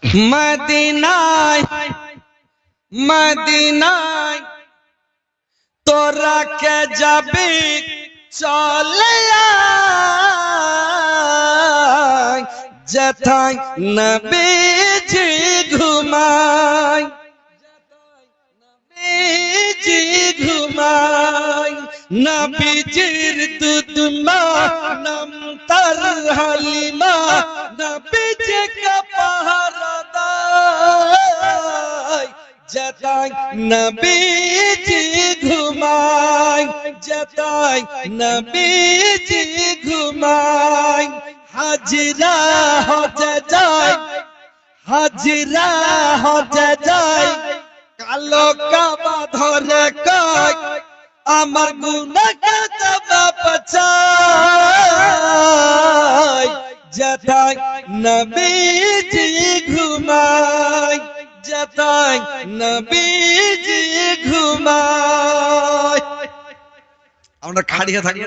মদিনায় মদিনায় তোরা কে যাবি চলে আয় যেথায় নবীজি ঘুমায় নবীজি ঘুমায় নবীজির দুধ মা নাম তার হালিমা নবীজি কা পাহারা দেয় যেথায় নবীজি ঘুমায় যেথায় নবীজি ঘুমায় হাজিরা হজে যায় হাজিরা হজে যায় কালো কাবা ধরে কয় আমার গুনাহ কাবা পছায় যেথায় নবীজি ঘুমায় যেথায় নবীজি ঘুমায়। আমরা খাড়িয়া থাকি না।